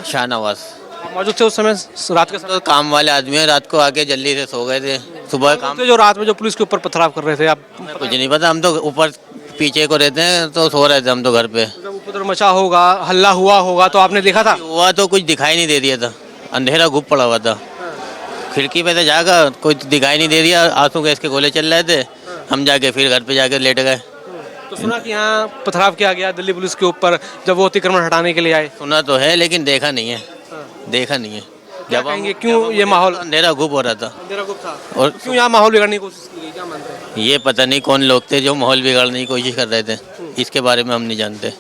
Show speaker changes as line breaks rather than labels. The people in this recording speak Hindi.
शाहनवाज।
आप मौजूद थे उस समय रात के समय?
तो काम वाले आदमी हैं, रात को आके जल्दी से सो गए थे, सुबह काम
जो रात में जो पुलिस के ऊपर पथराव कर रहे थे, आप
कुछ नहीं पता। हम तो ऊपर पीछे को रहते हैं, तो सो रहे थे हम तो घर पे।
जब उपद्रव मचा होगा, हल्ला हुआ होगा, तो आपने देखा था?
हुआ तो कुछ दिखाई नहीं दे दिया था, अंधेरा घुप पड़ा हुआ था। खिड़की पे से जाकर कुछ दिखाई नहीं दे दिया, आंसू गैस के गोले चल रहे थे। हम जाके फिर घर पे जाके लेट गए।
तो सुना कि यहाँ पथराव किया गया दिल्ली पुलिस के ऊपर जब वो अतिक्रमण हटाने के लिए आए।
सुना तो है लेकिन देखा नहीं है, देखा नहीं है।
क्या कहेंगे, क्यों ये माहौल?
अंधेरा घुप हो रहा था
अंधेरा गुप्त था
और
तो क्यों यहाँ माहौल बिगाड़ने की कोशिश की गई, क्या मानते हैं?
ये पता नहीं कौन लोग थे जो माहौल बिगाड़ने की कोशिश कर रहे थे, इसके बारे में हम नहीं जानते।